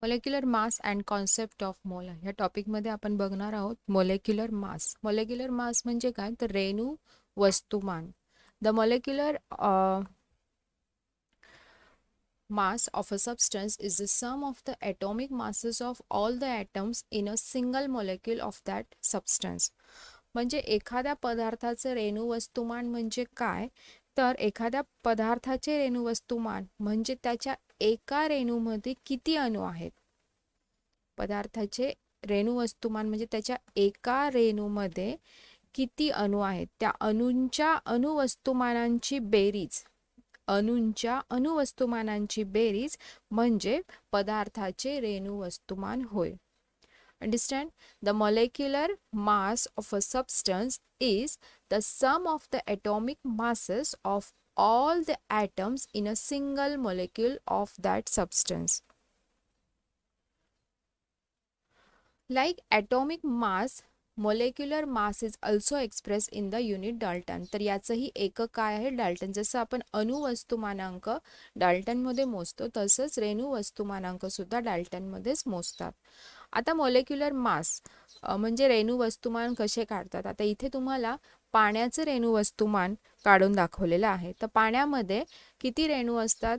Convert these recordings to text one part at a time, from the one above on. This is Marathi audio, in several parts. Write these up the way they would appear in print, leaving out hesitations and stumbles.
Molecular mass and concept of mole ह्या टॉपिकमध्ये आपण बघणार आहोत मॉलिक्युलर मास. मॉलिक्युलर मास म्हणजे काय तर रेणू वस्तुमान. The molecular mass of a substance is the sum of the atomic masses of all the atoms in a single molecule of that substance. म्हणजे एखाद्या पदार्थाचे रेणू वस्तुमान म्हणजे काय तर एखाद्या पदार्थाचे रेणू वस्तुमान म्हणजे त्याच्या एका रेणूमध्ये किती अणू आहेत. पदार्थाचे रेणू वस्तुमान म्हणजे त्याच्या एका रेणूमध्ये किती अणू आहेत, त्या अणूंच्या अणुवस्तुमानांची बेरीज. अणूंच्या अणुवस्तुमानांची बेरीज म्हणजे पदार्थाचे रेणू वस्तुमान होय. Understand? The molecular mass of a substance is the sum of the atomic masses of all the atoms in a single molecule of that substance. Like atomic mass, molecular mass is also expressed in the unit Dalton. तर याचंही एकक काय आहे? डाल्टन. जसं आपण अणुवस्तुमानांक डाल्टनमध्ये मोजतो तसंच रेणू वस्तुमानांक सुद्धा डाल्टनमध्येच मोजतात. आता मॉलिक्युलर मास म्हणजे रेणू वस्तुमान कसे काढतात. आता इथे तुम्हाला पाण्याचं रेणू वस्तुमान काढून दाखवलेलं आहे. तर पाण्यामध्ये किती रेणू असतात?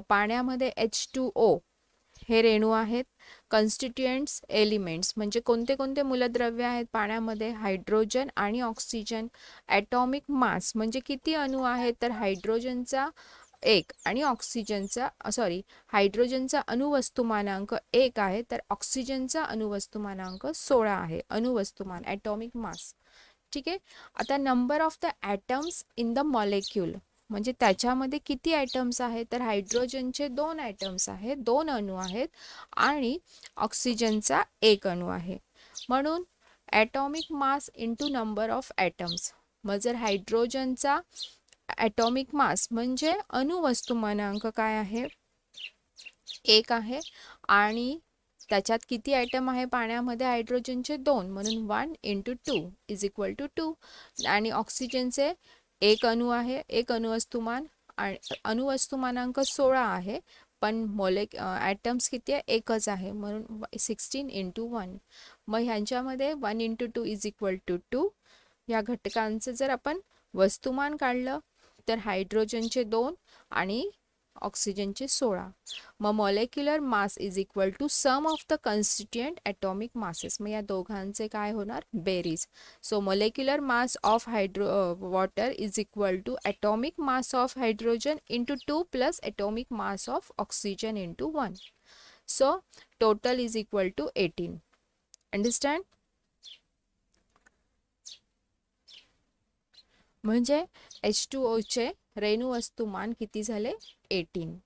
पाण्यामध्ये H2O हे रेणू आहेत. कन्स्टिट्युएंट्स एलिमेंट्स म्हणजे कोणते कोणते मूलद्रव्य आहेत पाण्यामध्ये? हायड्रोजन आणि ऑक्सिजन. ॲटॉमिक मास म्हणजे किती अणू आहेत तर हायड्रोजनचा 1 आणि ऑक्सिजनचा हायड्रोजनचा अणुवस्तुमानांक 1 आहे तर ऑक्सिजनचा अणुवस्तुमानांक 16 आहे. अणुवस्तुमान ॲटॉमिक मास. ठीक आहे. आता number of the atoms in the molecule म्हणजे त्याच्यामध्ये किती ॲटम्स आहेत तर हायड्रोजनचे 2 ॲटम्स आहेत, 2 अणू आहेत आणि ऑक्सिजनचा 1 अणू आहे. म्हणून atomic mass into number of atoms. मग जर हायड्रोजनचा ॲटॉमिक मास म्हणजे अणुवस्तुमानांक काय आहे? 1 आहे आणि त्याच्यात किती ॲटम आहे पाण्यामध्ये? हायड्रोजनचे 2 म्हणून 1 × 2 = 2 आणि ऑक्सिजनचे 1 अणू आहे, 1 अणुवस्तुमान आणि अणुवस्तुमानांक 16 आहे पण ॲटम्स किती आहे? एकच आहे म्हणून 16 × 1. मग ह्यांच्यामध्ये 1 × 2 = 2. या घटकांचं जर आपण वस्तुमान काढलं तर हायड्रोजनचे 2 आणि ऑक्सिजनचे 16. मग molecular mass = sum of the constituent atomic masses. मग या दोघांचे काय होणार? बेरीज. So molecular mass of water = atomic mass of hydrogen × 2 + atomic mass of oxygen × 1. So total = 18. Understand? म्हणजे H2Oचे रेणू वस्तुमान किती झाले? 18.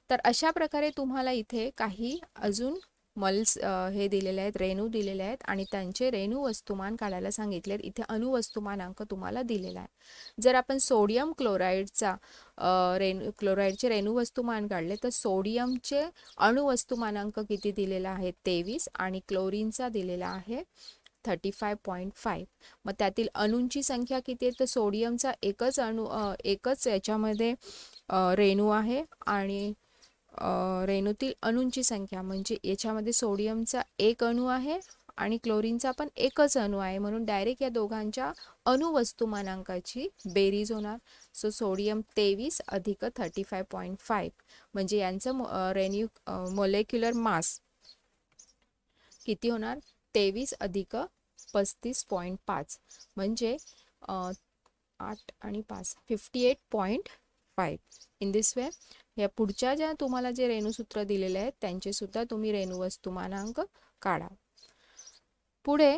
तर अशा प्रकारे तुम्हाला इथे काही अजून मॉल्स हे दिलेले आहेत, रेणू दिलेले आहेत आणि त्यांचे रेणू वस्तुमान काढायला सांगितलेत. इथे अणुवस्तुमानांक तुम्हाला दिलेला आहे. जर आपण सोडियम क्लोराईडचा क्लोराईडचे रेणू वस्तुमान काढले तर सोडियमचे अणुवस्तुमानांक किती दिलेला आहे? 23 आणि क्लोरीनचा दिलेला आहे 35.5. मग त्यातील अणूंची संख्या किती आहे तर सोडियमचा एकच याच्यामध्ये रेणू आहे आणि रेणूतील अणूंची संख्या म्हणजे याच्यामध्ये सोडियमचा 1 अणू आहे आणि क्लोरीनचा पण एकच अणू आहे म्हणून डायरेक्ट या दोघांच्या अणुवस्तुमानांकाची बेरीज होणार. सो सोडियम 23 अधिक 35.5 म्हणजे यांचं मॉलिक्युलर मास किती होणार? 23 अधिक 35.5 म्हणजे 8 आणि 5 58.5. इन दिस वे या पुढच्या ज्या तुम्हाला जे रेणूसूत्र दिलेले आहेत त्यांचे सुद्धा तुम्ही रेणू वस्तुमानांक काढा. पुढे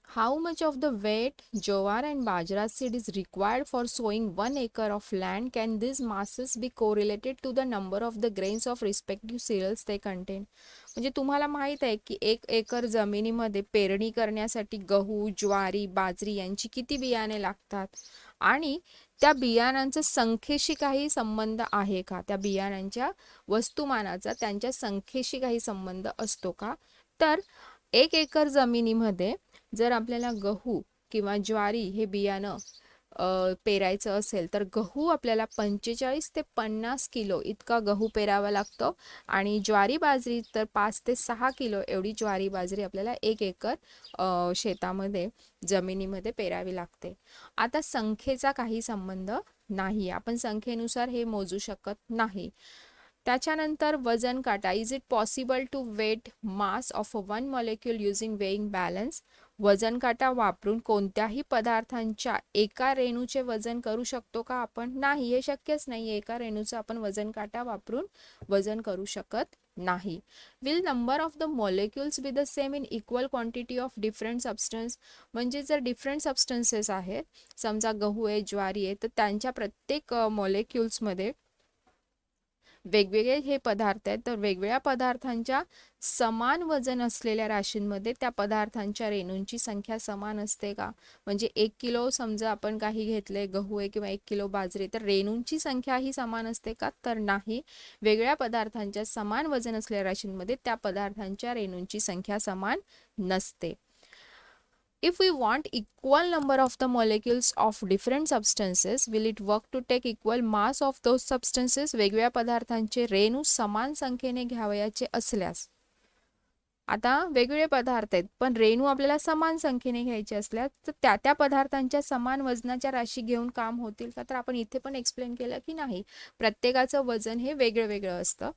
how much of the weight jowar and bajra seed is required for sowing 1 acre of land? Can these masses be correlated to the number of the grains of respective cereals they contain? म्हणजे तुम्हाला माहित आहे की 1 एकर जमिनीमध्ये पेरणी करण्यासाठी गहू, ज्वारी, बाजरी यांची किती बियाणे लागतात आणि त्या बियाणांचा संख्येशी काही संबंध आहे का? त्या बियाणांच्या वस्तुमानाचा त्यांच्या संख्येशी काही संबंध असतो का? तर 1 एकर जमिनीमध्ये जर आपल्याला गहू किंवा ज्वारी हे बियाणं पेरायचं असेल तर गहू आपल्याला 45 ते 50 किलो इतका गहू पेरावा लागतो आणि ज्वारी बाजरी तर 5 ते 6 किलो एवढी ज्वारी बाजरी आपल्याला 1 एकर शेतामध्ये जमिनीमध्ये पेरावी लागते. आता संख्येचा काही संबंध नाही, आपण संख्येनुसार हे मोजू शकत नाही. त्याच्यानंतर वजन काटा. Is it possible to weight mass of a one molecule using weighing balance? वजन काटा वापरून कोणत्याही पदार्थांच्या एका रेणूचे वजन करू शकतो का आपण? नाही, हे शक्यच नाही. एका रेणूचं आपण वजन काटा वापरून वजन करू शकत नाही. Will number of the molecules be the same in equal quantity of different substance? म्हणजे जर डिफरंट सबस्टन्सेस आहेत, समजा गहू आहे, ज्वारी आहे, तर त्यांच्या प्रत्येक मॉलिक्युल्समध्ये वेगवेगळे हे पदार्थ आहेत, तर वेगवेगळ्या पदार्थांच्या समान वजन असलेल्या राशींमध्ये त्या पदार्थांच्या रेणूंची संख्या समान असते का? म्हणजे 1 किलो समजा आपण काही घेतले गहू आहे किंवा 1 किलो बाजरी, तर रेणूंची संख्या ही समान असते का? तर नाही. वेगळ्या पदार्थांच्या समान वजन असलेल्या राशींमध्ये त्या पदार्थांच्या रेणूंची संख्या समान नसते. If we want equal number of the molecules of different substances, will it work to take equal mass of those substances? वेगवेगळ्या पदार्थांचे रेणू समान संख्येने घ्यावयाचे असल्यास, आता वेगवेगळे पदार्थ आहेत पण रेणू आपल्याला समान संख्येने घ्यायचे असल्यास तर त्या पदार्थांच्या समान वजनाच्या राशी घेऊन काम होतील का? तर आपण इथे पण एक्सप्लेन केलं की नाही, प्रत्येकाचं वजन हे वेगळं वेगळं असतं.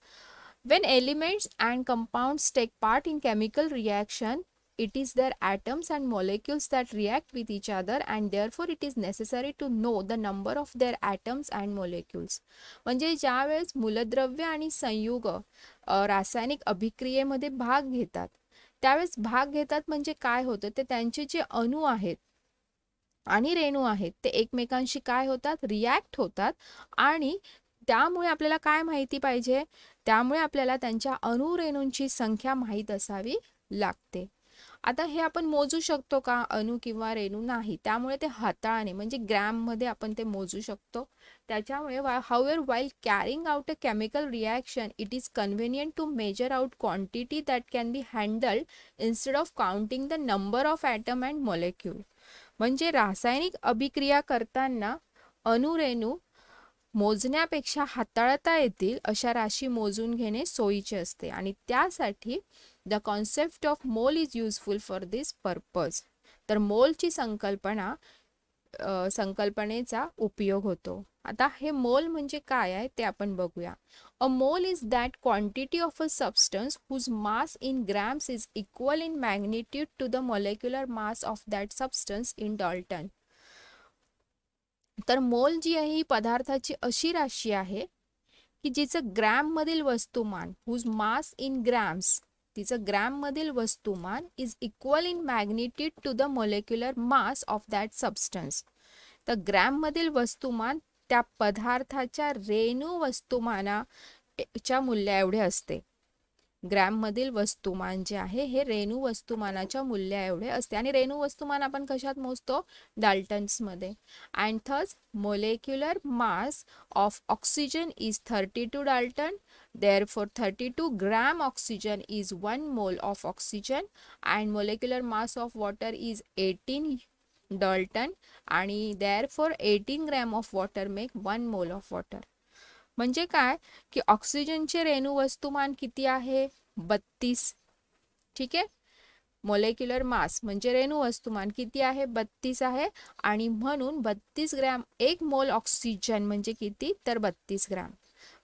When elements and compounds take part in chemical reaction, it is their atoms and molecules that react with each other and therefore it is necessary to know the number of their atoms and molecules. म्हणजे ज्यावेळेस मूलद्रव्य आणि संयुग रासायनिक अभिक्रियेमध्ये भाग घेतात, त्यावेळेस भाग घेतात म्हणजे काय होतं, ते त्यांचे जे अणू आहेत आणि रेणू आहेत ते एकमेकांशी काय होतात, रिॲक्ट होतात आणि त्यामुळे आपल्याला काय माहिती पाहिजे, त्यामुळे आपल्याला त्यांच्या अणुरेणूंची संख्या माहीत असावी लागते. आता हे आपण मोजू शकतो का अणू किंवा रेणू? नाही, त्यामुळे ते हाताळाने म्हणजे ग्रॅममध्ये आपण ते मोजू शकतो. त्याच्यामुळे however while carrying out a chemical reaction it is convenient to measure out quantity that can be handled instead of counting the number of atom and molecule. म्हणजे रासायनिक अभिक्रिया करताना अणुरेणू मोजण्यापेक्षा हाताळता येतील अशा राशी मोजून घेणे सोयीचे असते आणि त्यासाठी the concept of mole is useful for this purpose. तर मोलची संकल्पनेचा उपयोग होतो. आता हे मोल म्हणजे काय आहे ते आपण बघूया. A mole is that quantity of a substance whose mass in grams is equal in magnitude to the molecular mass of that substance in dalton. तर मोल जी आहे ही पदार्थाची अशी राशी आहे की जिचं ग्रॅममधील वस्तुमान, हुज मास इन ग्रॅम्स, तिचं ग्रॅममधील वस्तुमान is equal in magnitude to the molecular mass of that substance. तर ग्रॅममधील वस्तुमान त्या पदार्थाच्या रेणू वस्तुमानाच्या मूल्या एवढे असते. ग्रॅममधील वस्तुमान जे आहे हे रेणू वस्तुमानाच्या मूल्या एवढे असते आणि रेणू वस्तुमान आपण कशात मोजतो, डाल्टन्समध्ये. And thus molecular mass of oxygen is 32 dalton, therefore 32 gram oxygen is 1 mole of oxygen and molecular mass of water is 18 Dalton आणि therefore 18 gram of water make 1 mole of water. म्हणजे काय की ऑक्सिजनचे रेणू वस्तुमान किती आहे, 32. ठीक आहे, मोलेक्युलर मास म्हणजे रेणू वस्तुमान किती आहे, 32 आहे आणि म्हणून 32 ग्रॅम 1 मोल ऑक्सिजन म्हणजे किती, तर 32 ग्रॅम.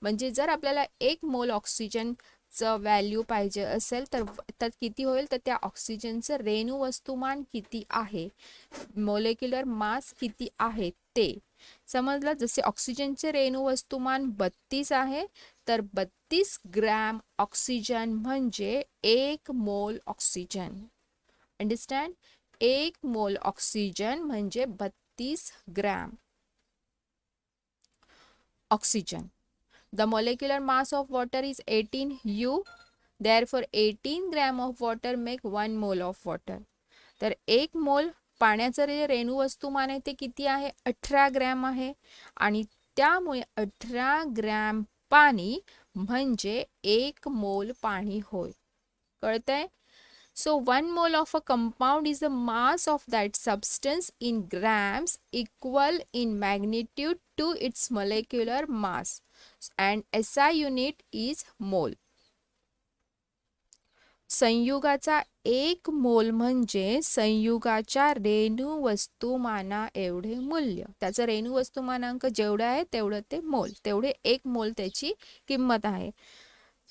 म्हणजे जर आपल्याला 1 मोल ऑक्सिजनचं व्हॅल्यू पाहिजे असेल तर किती होईल, तर त्या ऑक्सिजनचं रेणू वस्तुमान किती आहे, मोलेक्युलर मास किती आहे ते समजलं. जसे ऑक्सिजनचे रेणू वस्तुमान 32 आहे तर 32 ग्रॅम ऑक्सिजन म्हणजे 1 मोल ऑक्सिजन. अंडरस्टँड, 1 मोल ऑक्सिजन म्हणजे 32 gram oxygen. The molecular mass of water is 18 U. Therefore 18 gram of water make 1 mole of water. तर 1 मोल पाण्याचं जे रेणू वस्तुमान आहे ते किती आहे, 18 ग्रॅम आहे आणि त्यामुळे 18 ग्रॅम पाणी म्हणजे 1 मोल पाणी होय. कळतंय? So 1 mole of a compound is the mass of that substance in grams, equal in magnitude to its molecular mass, and SI unit is mole. संयुगाचा एक मोल म्हणजे संयुगाच्या रेणू वस्तुमाना एवढे मूल्य. त्याचं रेणू वस्तुमानांक जेवढं आहे तेवढं ते मोल, तेवढे एक मोल त्याची किंमत आहे.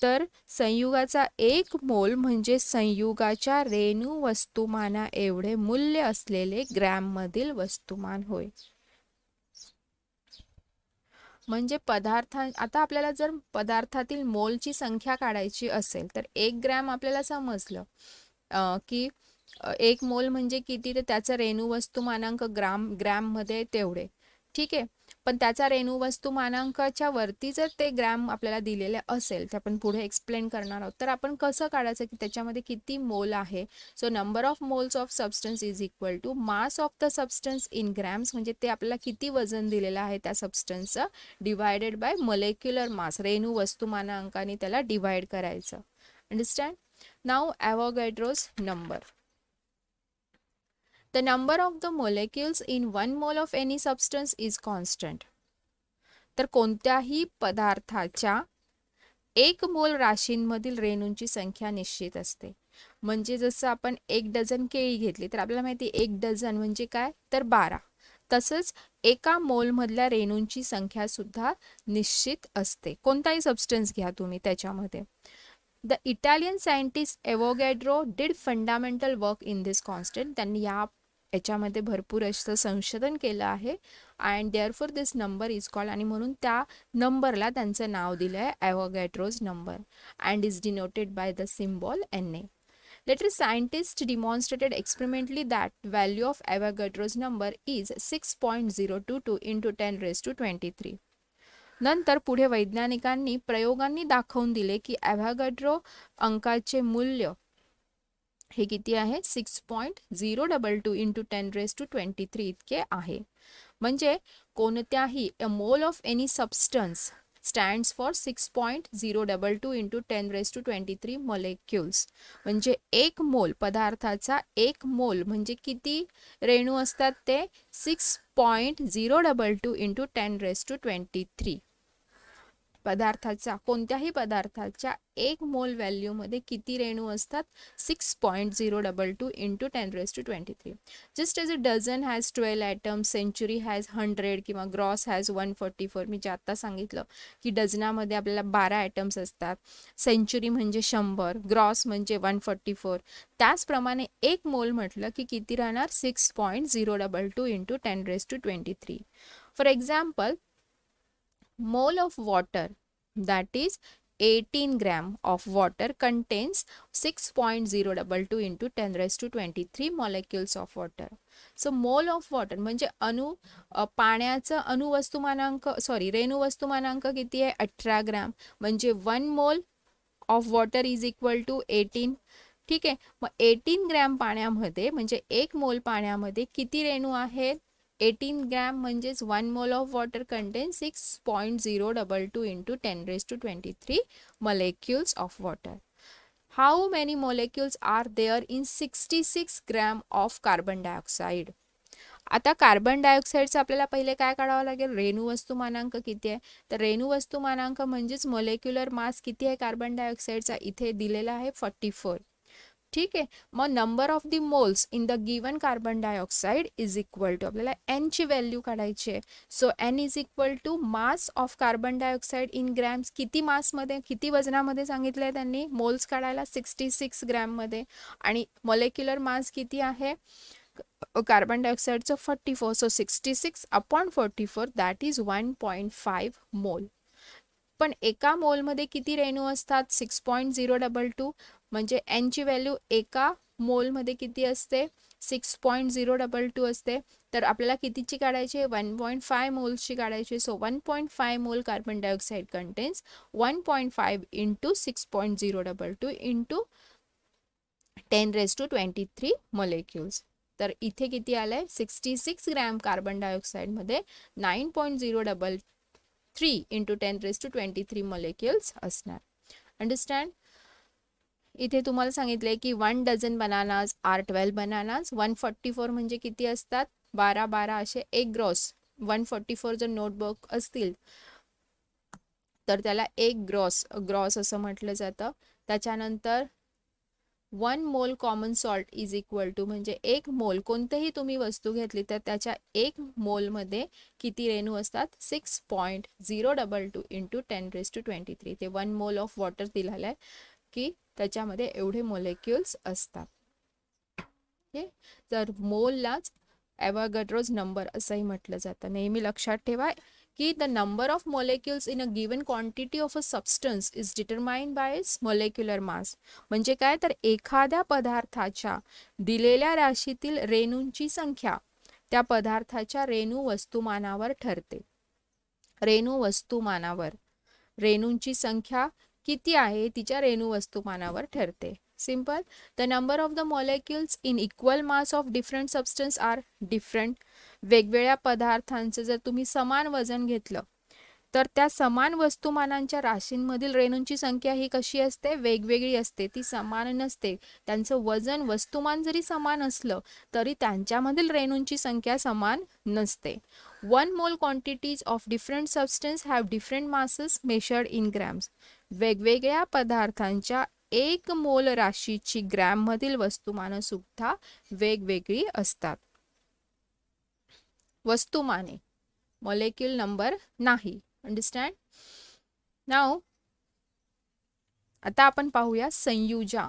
तर संयुगाचा एक मोल म्हणजे संयुगाच्या रेणू वस्तुमाना एवढे मूल्य असलेले ग्रॅममधील वस्तुमान होय. म्हणजे आता आपल्याला जर पदार्थातील मोलची संख्या काढायची असेल तर 1 ग्रॅम आपल्याला समजलं की 1 मोल म्हणजे किती, तर त्याचं रेणू वस्तुमानांक ग्रॅममध्ये तेवढे. ठीक आहे, पण त्याचा रेणू वस्तुमानांकाच्या वरती जर ते ग्रॅम आपल्याला दिलेले असेल तर आपण पुढे एक्सप्लेन करणार आहोत. तर आपण कसं काढायचं की त्याच्यामध्ये किती मोल आहे. So number of moles of substance is equal to mass of the substance in grams, म्हणजे ते आपल्याला किती वजन दिलेलं आहे त्या सबस्टन्सचं, डिवायडेड बाय मोलेक्युलर मास, रेणू वस्तुमानांकाने त्याला डिवाइड करायचं. Understand. Now Avogadro's number. The number of the molecules in 1 mole of any substance is constant. तर कोणत्याही पदार्थाच्या 1 मोल राशींमधील रेणूंची संख्या निश्चित असते. म्हणजे जसं आपण 1 डझन केळी घेतली तर आपल्याला माहिती 1 डझन म्हणजे काय, तर 12. तसंच एका मोलमधल्या रेणूंची संख्या सुद्धा निश्चित असते. कोणताही सबस्टन्स घ्या तुम्ही त्याच्यामध्ये. The Italian scientist Avogadro did fundamental work in this constant. त्यांनी याच्यामध्ये भरपूर असं संशोधन केलं आहे. And therefore this number is called, आणि म्हणून त्या नंबरला त्यांचं नाव दिलं आहे Avogadro's number, and is denoted by the symbol Na. Later scientists demonstrated experimentally that value of Avogadro's number is 6.022 into 10 raised to 23. नंतर पुढे वैज्ञानिकांनी प्रयोगांनी दाखवून दिले की ॲव्होगॅड्रो अंकाचे मूल्य हे किती आहे, 6.022 इंटू 10 रेज टू 23 इतके आहे. म्हणजे कोणत्याही a mole of any substance stands for 6.022 into 10 raise to 23 molecules. म्हणजे एक मोल, पदार्थाचा एक मोल म्हणजे किती रेणू असतात, ते 6.022 इंटू 10 रेज टू 23. पदार्थाचा, कोणत्याही पदार्थाच्या एक मोल व्हॅल्यूमध्ये किती रेणू असतात, 6.022 into 10 raise to 23. Just as a dozen has 12 atoms, century has 100 किंवा ग्रॉस हॅज 144. मी जे आत्ता सांगितलं की डझनामध्ये आपल्याला 12 ॲटम्स असतात, सेंचुरी म्हणजे 100, ग्रॉस म्हणजे 144. त्याचप्रमाणे एक मोल म्हटलं की किती राहणार, 6.022 into 10 raise to 23. For example, mole of water, that is 18 gram of water contains 6.022 into 10 raised to 23 molecules of water. So mole of water म्हणजे पाण्याचं रेणू वस्तुमानांक किती आहे, 18 ग्रॅम. म्हणजे 1 mole of water is equal to 18. ठीक आहे, मग 18 ग्रॅम पाण्यामध्ये म्हणजे 1 मोल पाण्यामध्ये किती रेणू आहेत, 18 ग्रॅम म्हणजेच 1 mole of water contain 6.022 into 10 raise to 23 molecules of water. How many molecules are there in 66 gram of carbon dioxide. आता कार्बन डायऑक्साईडचं आपल्याला पहिले काय काढावं लागेल, रेणू वस्तुमानांक किती आहे. तर रेणू वस्तुमानांक म्हणजेच मोलेक्युलर मास किती आहे कार्बन डायऑक्साईडचा, इथे दिलेला आहे 44. ठीक आहे, मग number of the moles in the given carbon dioxide is equal to, आपल्याला एन ची व्हॅल्यू काढायची आहे. So N is equal to mass of carbon dioxide in grams. किती मासमध्ये, किती वजनामध्ये सांगितलं आहे त्यांनी मोल्स काढायला, 66 ग्रॅममध्ये. आणि मोलेक्युलर मास किती आहे कार्बन डायऑक्साईडचं, 44. So 66 upon 44 that is 1.5 mole. पण एका मोलमध्ये किती रेणू असतात, 6.022. म्हणजे एनची व्हॅल्यू एका मोलमध्ये किती असते, 6.022 असते. तर आपल्याला कितीची काढायची, 1.5 मोल्सची काढायची. So 1.5 mole carbon dioxide contains 1.5 into 6.022 into 10 raise to 23 molecules. तर इथे किती आलंय, 66 ग्रॅम कार्बन डायऑक्साईडमध्ये 9.033 इंटू 10 रेज टू 23 मोलेक्युल्स असणार. अंडरस्टँड. इथे तुम्हाला सांगितलंय की 1 डझन बनानाज आर 12 बनानाज. 144 म्हणजे किती असतात? 12 12 असे एक ग्रॉस. 144 जर नोटबुक असतील तर त्याला एक ग्रॉस ग्रॉस असं म्हटलं जातं. त्याच्यानंतर 1 mole common salt is equal to, म्हणजे एक मोल कोणतीही तुम्ही वस्तू घेतली तर त्याच्या एक मोलमध्ये किती रेणू असतात? 6.022 इंटू 10⁻23. ते 1 मोल ऑफ वॉटर दिलेलं आहे की त्याच्यामध्ये एवढे मोलेक्युल्स असतात. ओके, तर मोललाच ॲव्होगाड्रोज नंबर असंही म्हटलं जातं. नेहमी लक्षात ठेवा की the number of molecules in a given quantity of a substance is determined by its molecular mass. म्हणजे काय, तर एखाद्या पदार्थाच्या दिलेल्या राशीतील रेणूंची संख्या त्या पदार्थाच्या रेणू वस्तुमानावर ठरते. रेणू वस्तुमानावर रेणूंची संख्या किती आहे तिच्या रेणू वस्तुमानावर ठरते. Simple. The number of the molecules in equal mass of different substance are different. वेगवेगळ्या पदार्थांचं जर तुम्ही समान वजन घेतलं तर त्या समान वस्तुमानांच्या राशींमधील रेणूंची संख्या ही कशी असते? वेगवेगळी असते, ती समान नसते. त्यांचं वजन वस्तुमान जरी समान असलं तरी त्यांच्यामधील रेणूंची संख्या समान नसते. 1 मोल quantities of different substance have different masses measured in grams. वेगवेगळ्या पदार्थांच्या एक मोल राशीची ग्रॅममधील वस्तुमानं सुद्धा वेगवेगळी असतात. वस्तुमाने, मॉलिक्यूल नंबर नाही. अंडरस्टँड? नाउ आता आपण पाहूया संयुजा.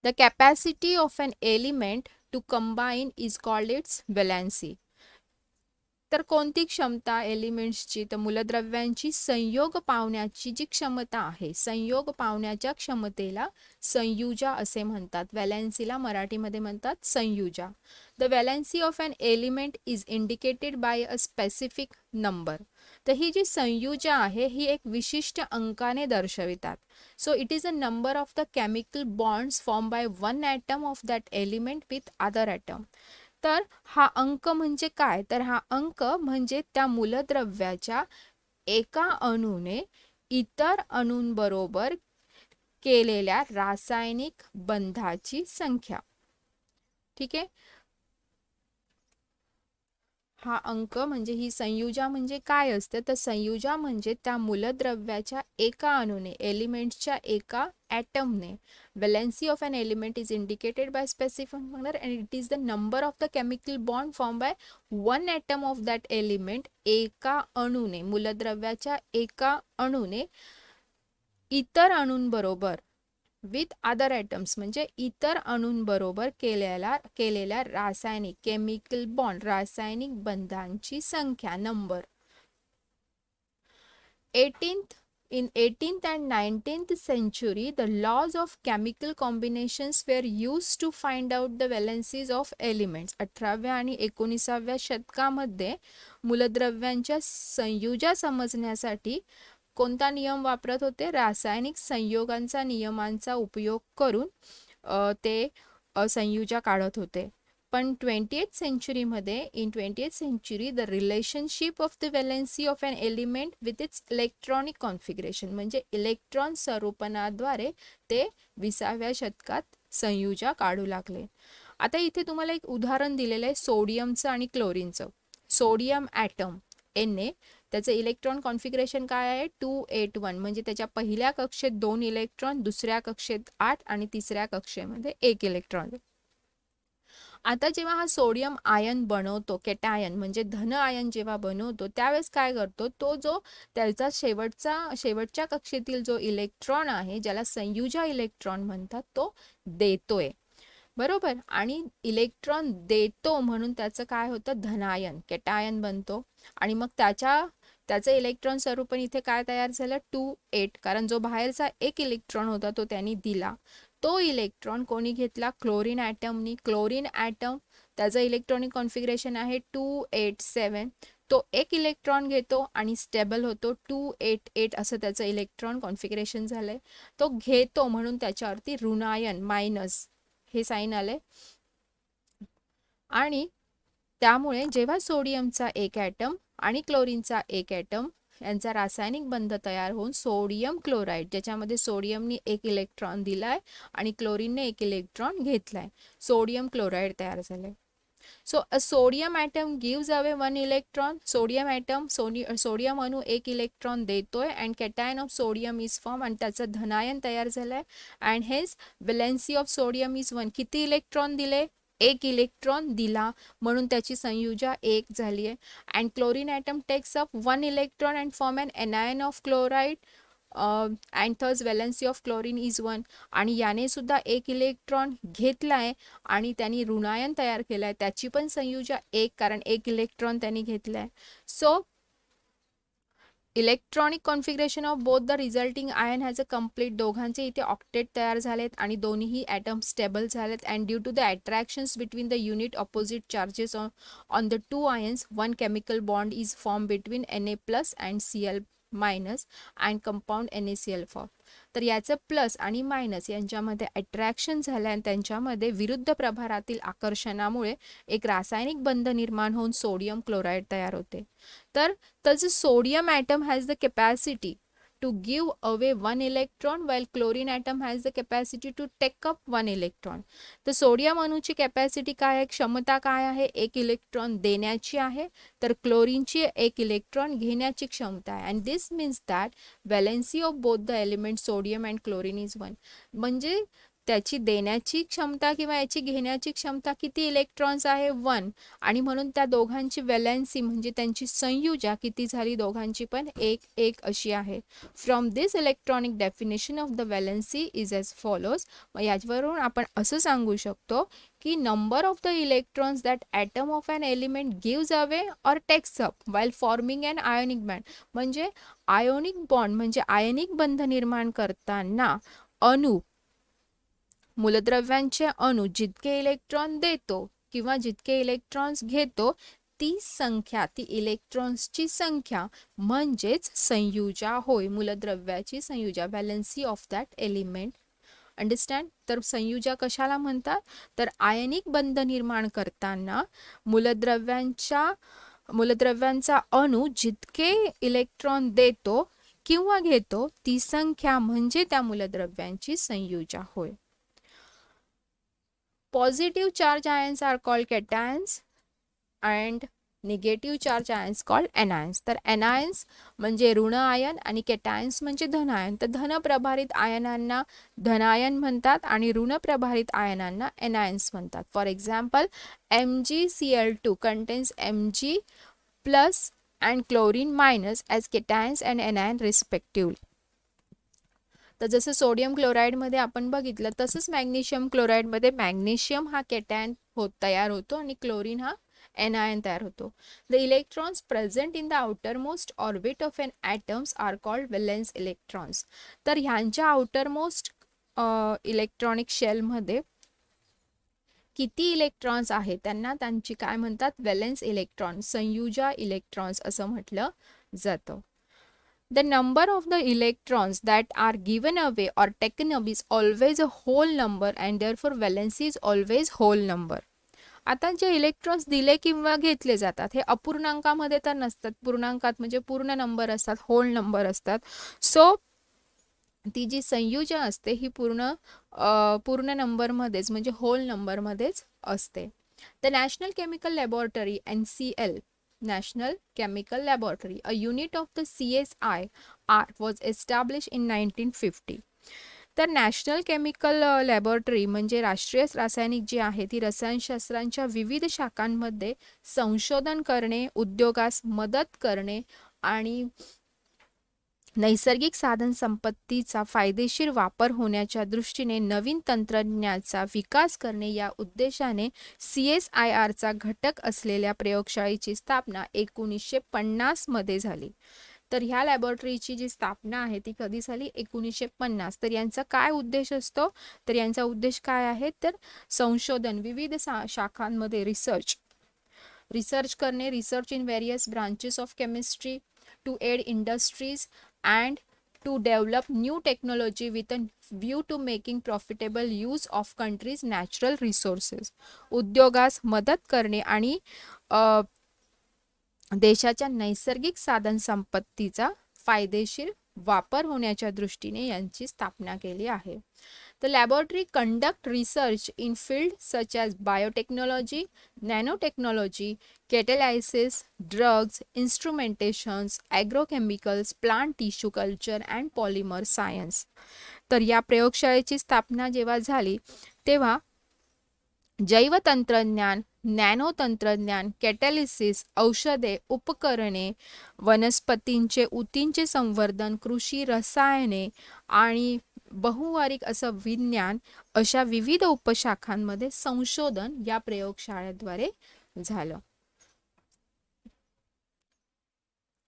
The capacity of an element to combine is called its valency. तर कोणती क्षमता एलिमेंट्सची? तर मूलद्रव्यांची संयोग पावण्याची जी क्षमता आहे, संयोग पावण्याच्या क्षमतेला संयुजा असे म्हणतात. व्हॅलेन्सीला मराठीमध्ये म्हणतात संयुजा. The valency of an element is indicated by a specific number. तर ही जी संयुजा आहे ही एक विशिष्ट अंकाने दर्शवितात. So it is a number of the chemical bonds form by one atom of that element with other atom. तर हा अंक म्हणजे काय? तर हा अंक म्हणजे त्या मूलद्रव्याच्या एका अणूने इतर अणूंबरोबर केलेल्या रासायनिक बंधाची संख्या. ठीक आहे, हा अंक म्हणजे ही संयुजा म्हणजे काय असते? तर संयुजा म्हणजे त्या मूलद्रव्याच्या एका अणूने, एलिमेंट्सच्या एका ॲटमने. Valency of an element is indicated by specific number and it is the number of the chemical bond form by one atom of that element. एका अणूने, मूलद्रव्याच्या एका अणूने इतर अणूंबरोबर विथ अदर ॲटम्स म्हणजे इतर अणूंबरोबर केलेल्या रासायनिक, केमिकल बॉन्ड, रासायनिक बंधांची संख्या, number. 18th and 19th century, the laws of chemical combinations were used to find out the valencies of elements. 18व्या आणि 19व्या शतकामध्ये मूलद्रव्यांच्या संयुजा समजण्यासाठी कोणता नियम वापरत होते? रासायनिक संयोगांचा नियमांचा उपयोग करून ते संयुजा काढत होते. पण 20th सेंचुरीमध्ये, in 20th century, the relationship of the valency of an element with its electronic configuration म्हणजे इलेक्ट्रॉन स्वरूपनाद्वारे ते 20व्या शतकात संयुजा काढू लागले. आता इथे तुम्हाला एक उदाहरण दिलेलं आहे सोडियमचं आणि क्लोरीनचं. सोडियम ॲटम Na, त्याचं इलेक्ट्रॉन कॉन्फिगरेशन काय आहे? 281. म्हणजे त्याच्या पहिल्या कक्षेत 2 इलेक्ट्रॉन, दुसऱ्या कक्षेत 8 आणि तिसऱ्या कक्षेमध्ये 1 इलेक्ट्रॉन. आता जेव्हा हा सोडियम आयन बनवतो, केटायन म्हणजे धन आयन जेव्हा बनवतो त्यावेळेस काय करतो? तो जो त्याचा शेवटच्या कक्षेतील जो इलेक्ट्रॉन आहे, ज्याला संयुजा इलेक्ट्रॉन म्हणतात, तो देतोय. बरोबर. आणि इलेक्ट्रॉन देतो म्हणून त्याचं काय होतं? धनायन, केटायन बनतो. आणि मग त्याचं इलेक्ट्रॉन स्वरूपण इथे काय तयार झालं? 2,8. कारण जो बाहेरचा एक इलेक्ट्रॉन होता तो त्यांनी दिला. तो इलेक्ट्रॉन कोणी घेतला? क्लोरीन ॲटमनी. क्लोरीन ॲटम त्याचं इलेक्ट्रॉनिक कॉन्फिगरेशन आहे 287. तो एक इलेक्ट्रॉन घेतो आणि स्टेबल होतो. 288 असं त्याचं इलेक्ट्रॉन कॉन्फिगरेशन झालंय. तो घेतो म्हणून त्याच्यावरती ऋणायन, मायनस हे साईन आले. आणि त्यामुळे जेव्हा सोडियमचा एक ॲटम आणि क्लोरीनचा एक ॲटम यांचा रासायनिक बंध तयार होऊन सोडियम क्लोराईड, ज्याच्यामध्ये सोडियमने एक इलेक्ट्रॉन दिलाय आणि क्लोरीनने एक इलेक्ट्रॉन घेतलाय, सोडियम क्लोराईड तयार झाले. So a sodium atom gives away one electron. Sodium अणू एक इलेक्ट्रॉन देतोय and cation of sodium is formed आणि त्याचं धनायन तयार झालंय and hence valency of sodium is 1. किती इलेक्ट्रॉन दिले? एक इलेक्ट्रॉन दिला, म्हणून त्याची संयुजा एक झाली आहे. and chlorine atom takes up one electron and form an anion of chloride and thus valency of chlorine is 1. आणि याने सुद्धा एक इलेक्ट्रॉन घेतलाय आणि त्यांनी ऋणायन तयार केलाय, त्याची पण संयुजा एक, कारण एक इलेक्ट्रॉन त्यांनी घेतलाय. So electronic configuration of both the resulting ion has a complete. दोघांचे इथे ऑक्टेट तयार झालेत आणि दोन्ही ॲटम स्टेबल झालेत. And due to the attractions between the unit opposite charges on the two ions, one chemical bond is form between Na+ and Cl- and compound NaCl4. तर याचं प्लस आणि मायनस यांच्यामध्ये अट्रॅक्शन झालं आणि त्यांच्यामध्ये विरुद्ध प्रभारातील आकर्षणामुळे एक रासायनिक बंध निर्माण होऊन सोडियम क्लोराईड तयार होते. तर the sodium atom has the capacity to give away one electron while chlorine atom has the capacity to take up one electron. तर सोडियम अणूची कॅपॅसिटी काय आहे, क्षमता काय आहे, एक इलेक्ट्रॉन देण्याची आहे, तर क्लोरीनची एक इलेक्ट्रॉन घेण्याची क्षमता आहे. And this means that valency of both the element sodium and chlorine is 1. म्हणजे त्याची देण्याची क्षमता किंवा याची घेण्याची क्षमता किती इलेक्ट्रॉन्स आहे, 1. आणि म्हणून त्या दोघांची व्हॅलेन्सी म्हणजे त्यांची संयुजा किती झाली, दोघांची पण एक एक अशी आहे. From this electronic definition of the valency is as follows. मग याच्यावरून आपण असं सांगू शकतो की number of the electrons that atom of an element gives away or takes up while forming an ionic band. म्हणजे आयोनिक बॉन्ड म्हणजे आयनिक बंध निर्माण करताना अणू, मूलद्रव्यांचे अणू जितके इलेक्ट्रॉन देतो किंवा जितके इलेक्ट्रॉन्स घेतो ती संख्या, ती इलेक्ट्रॉन्सची संख्या म्हणजेच संयुजा होय, मूलद्रव्याची संयुजा, valency of that element. Understand. तर संयुजा कशाला म्हणतात, तर आयनिक बंध निर्माण करताना मूलद्रव्यांचा अणू जितके इलेक्ट्रॉन देतो किंवा घेतो ती संख्या म्हणजे त्या मूलद्रव्यांची संयुजा होय. Positive charge ions are called cations and negative charge ions called anions. तर anions म्हणजे ऋण आयन आणि cations म्हणजे धन आयन. तर धन प्रभारित आयनांना धनायन म्हणतात आणि ऋण प्रभारित आयनांना anions म्हणतात. For example MgCl2 contains Mg plus and chlorine minus as cations and anion respectively. तर जसं सोडियम क्लोराईडमध्ये आपण बघितलं तसंच मॅग्नेशियम क्लोराईडमध्ये मॅग्नेशियम हा कॅटॅन तयार होतो आणि क्लोरीन हा एनायन तयार होतो. The electrons present in the outermost orbit of an atoms are called valence electrons. तर ह्यांच्या आउटरमोस्ट इलेक्ट्रॉनिक शेलमध्ये किती इलेक्ट्रॉन्स आहेत त्यांना त्यांची काय म्हणतात, व्हॅलेन्स इलेक्ट्रॉन, संयुजा इलेक्ट्रॉन्स असं म्हटलं जातं. The number of the electrons that are given away or taken up is always a whole number and therefore valency is always whole number. आता जे इलेक्ट्रॉन्स दिले किंवा घेतले जातात हे अपूर्णांकामध्ये तर नसतात, पूर्णांकात म्हणजे पूर्ण नंबर असतात, होल नंबर असतात. सो ती जी संयुजा असते ही पूर्ण नंबरमध्येच म्हणजे होल नंबरमध्येच असते. The national chemical laboratory NCL, National Chemical Laboratory, a unit of the CSIR, was established in 1950. तर नॅशनल केमिकल लॅबोरेटरी म्हणजे राष्ट्रीय रासायनिक जी आहे ती रसायनशास्त्रांच्या विविध शाखांमध्ये संशोधन करणे, उद्योगास मदत करणे आणि नैसर्गिक साधन संपत्तीचा फायदेशीर वापर होण्याच्या दृष्टीने नवीन तंत्रज्ञानाचा विकास करणे या उद्देशाने CSIRचा घटक असलेल्या प्रयोगशाळेची स्थापना 1950 मध्ये झाली. तर ह्या लॅबोरेटरीची जी स्थापना आहे ती कधी झाली, 1950. तर यांचा काय उद्देश असतो, तर यांचा उद्देश काय आहे, तर संशोधन, विविध शाखांमध्ये रिसर्च करणे, research in various branches of chemistry to aid industries and to develop new technology with a view to making profitable use of countries' natural resources. उद्योगास मदत करणे आणि देशाच्या नैसर्गिक साधन संपत्तीचा फायदेशीर वापर होण्याच्या दृष्टीने यांची स्थापना केली आहे. The laboratory conduct research in fields such as biotechnology, nanotechnology, catalysis, drugs, instrumentations, agrochemicals, plant tissue culture and polymer science. तर या प्रयोगशाळेची स्थापना जेव्हा झाली तेव्हा जैवतंत्रज्ञान, नॅनो तंत्रज्ञान, कॅटॅलिसिस, औषधे, उपकरणे, वनस्पतींचे ऊतींचे संवर्धन, कृषी रसायने आणि बहुवार्षिक असं विज्ञान अशा विविध उपशाखांमध्ये संशोधन या प्रयोगशाळेद्वारे झालं.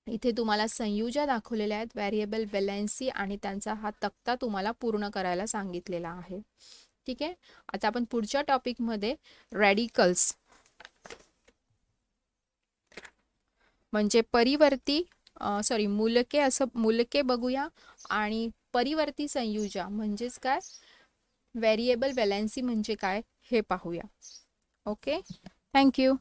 इथे तुम्हाला संयुजा दाखवलेल्या आहेत, व्हेरिएबल व्हॅलेन्सी, आणि त्यांचा हा तक्ता तुम्हाला पूर्ण करायला सांगितलेला आहे. ठीक आहे. आता आपण पुढच्या टॉपिकमध्ये रॅडिकल्स म्हणजे परिवर्ती मूलके बघूया, आणि परिवर्ती संयुजा म्हणजेच काय, व्हेरिएबल व्हॅलेन्सी म्हणजे काय हे पाहूया. Okay, thank you.